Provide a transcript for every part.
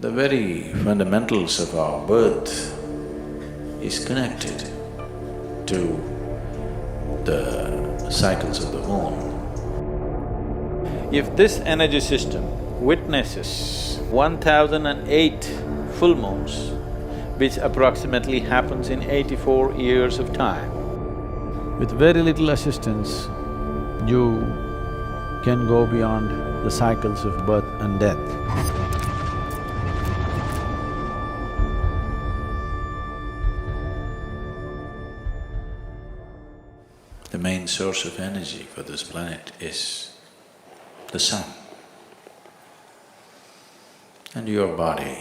The very fundamentals of our birth is connected to the cycles of the moon. If this energy system witnesses 1008 full moons, which approximately happens in 84 years of time, with very little assistance, you can go beyond the cycles of birth and death. The main source of energy for this planet is the sun. And your body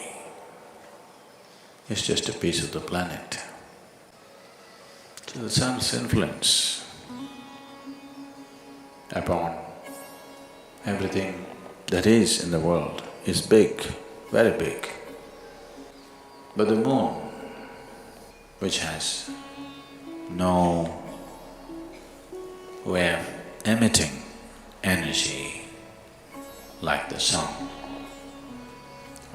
is just a piece of the planet. So the sun's influence upon everything that is in the world is big, very big. But the moon, which has no way of emitting energy like the sun,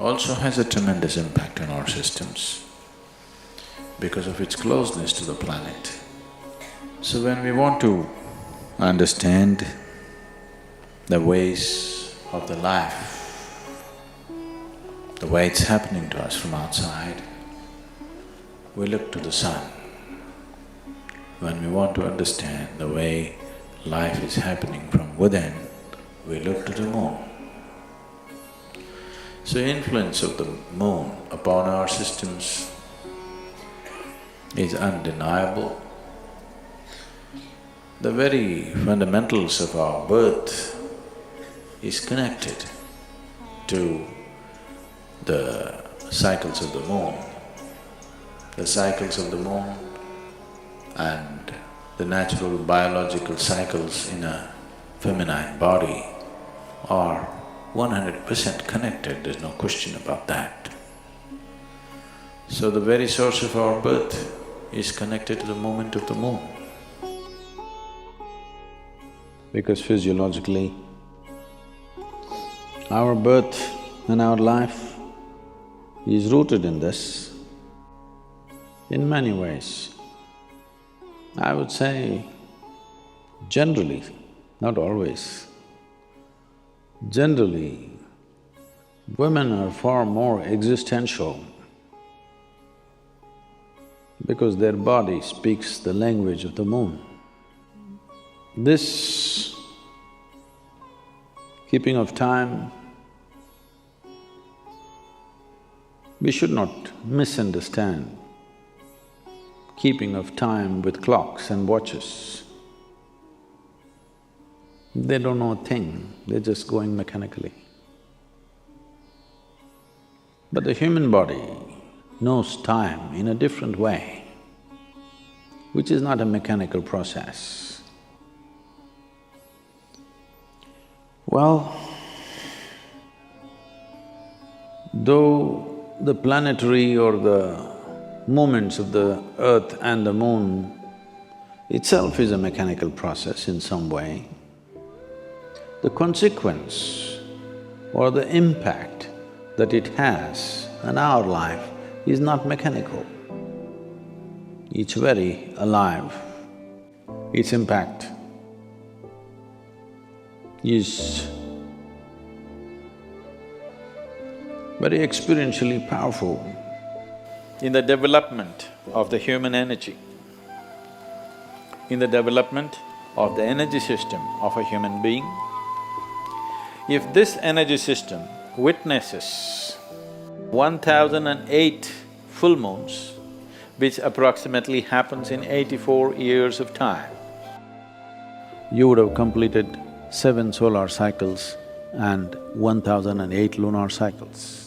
also has a tremendous impact on our systems because of its closeness to the planet. So when we want to understand the ways of the life, the way it's happening to us from outside, we look to the sun. When we want to understand the way life is happening from within, we look to the moon. So influence of the moon upon our systems is undeniable. The very fundamentals of our birth is connected to the cycles of the moon. The cycles of the moon and the natural biological cycles in a feminine body are 100% connected, there's no question about that. So the very source of our birth is connected to the movement of the moon. Because physiologically, our birth and our life is rooted in this in many ways. I would say generally, not always. Generally, women are far more existential because their body speaks the language of the moon. This keeping of time, we should not misunderstand keeping of time with clocks and watches. They don't know a thing, they're just going mechanically. But the human body knows time in a different way, which is not a mechanical process. Well, though the planetary or the movements of the earth and the moon itself is a mechanical process in some way, the consequence or the impact that it has on our life is not mechanical. It's very alive. Its impact is very experientially powerful. In the development of the human energy, in the development of the energy system of a human being, if this energy system witnesses 1008 full moons, which approximately happens in 84 years of time, you would have completed 7 solar cycles and 1008 lunar cycles.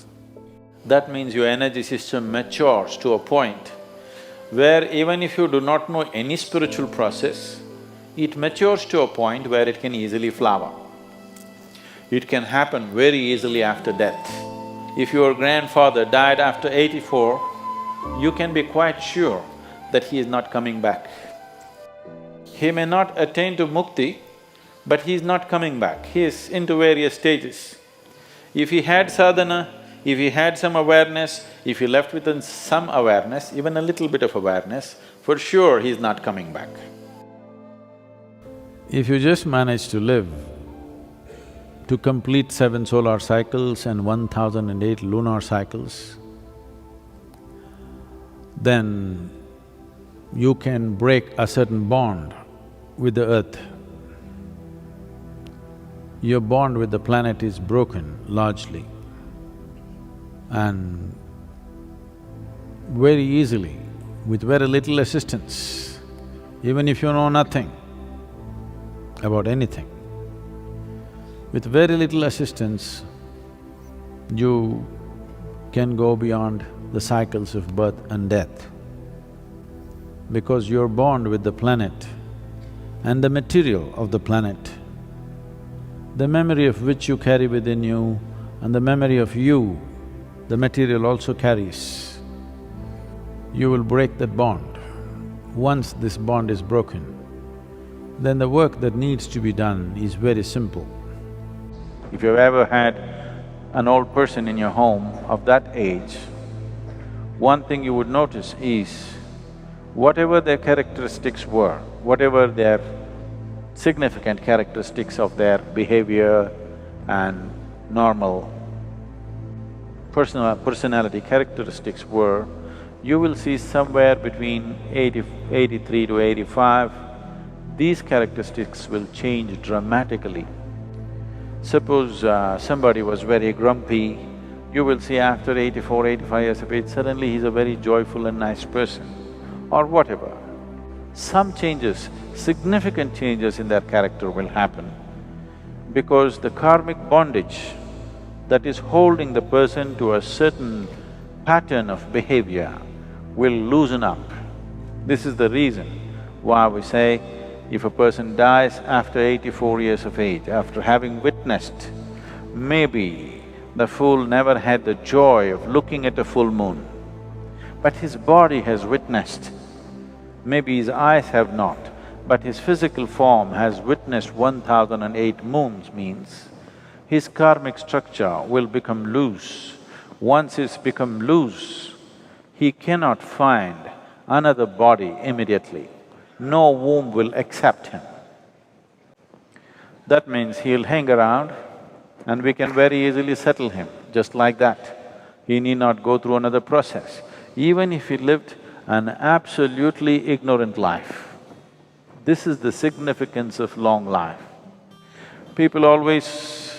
That means your energy system matures to a point where even if you do not know any spiritual process, it matures to a point where it can easily flower. It can happen very easily after death. If your grandfather died after 84, you can be quite sure that he is not coming back. He may not attain to mukti, but he is not coming back, he is into various stages. If he had sadhana, If he had some awareness, if he left with some awareness, even a little bit of awareness, for sure he's not coming back. If you just manage to live to complete 7 solar cycles and 1008 lunar cycles, then you can break a certain bond with the earth. Your bond with the planet is broken largely, and very easily, with very little assistance, even if you know nothing about anything, with very little assistance, you can go beyond the cycles of birth and death. Because your bond with the planet and the material of the planet, the memory of which you carry within you and the memory of you, the material also carries, you will break that bond. Once this bond is broken, then the work that needs to be done is very simple. If you've ever had an old person in your home of that age, one thing you would notice is whatever their characteristics were, whatever their significant characteristics of their behavior and normal personality characteristics were, you will see somewhere between 83 to 85, these characteristics will change dramatically. Suppose somebody was very grumpy, you will see after 84, 85 years of age, suddenly he's a very joyful and nice person, or whatever. Some changes, significant changes in their character will happen because the karmic bondage that is holding the person to a certain pattern of behavior will loosen up. This is the reason why we say, if a person dies after 84 years of age, after having witnessed, maybe the fool never had the joy of looking at a full moon, but his body has witnessed. Maybe his eyes have not, but his physical form has witnessed 1008 moons, means his karmic structure will become loose. Once it's become loose, he cannot find another body immediately. No womb will accept him. That means he'll hang around and we can very easily settle him, just like that. He need not go through another process. Even if he lived an absolutely ignorant life, this is the significance of long life. People always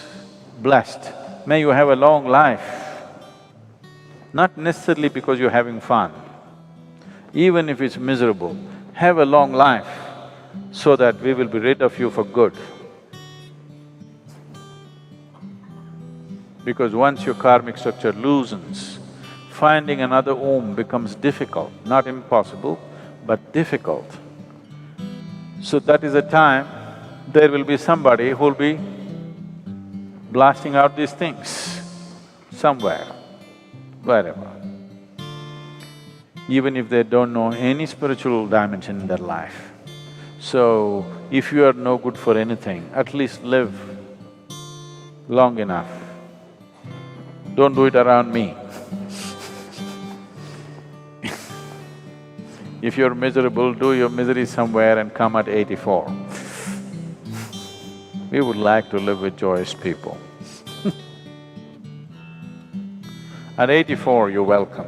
blessed, may you have a long life, not necessarily because you're having fun. Even if it's miserable, have a long life so that we will be rid of you for good. Because once your karmic structure loosens, finding another womb becomes difficult, not impossible, but difficult. So that is a time there will be somebody who'll be blasting out these things somewhere, wherever. Even if they don't know any spiritual dimension in their life. So, if you are no good for anything, at least live long enough. Don't do it around me. If you're miserable, do your misery somewhere and come at 84. We would like to live with joyous people. At 84, you're welcome.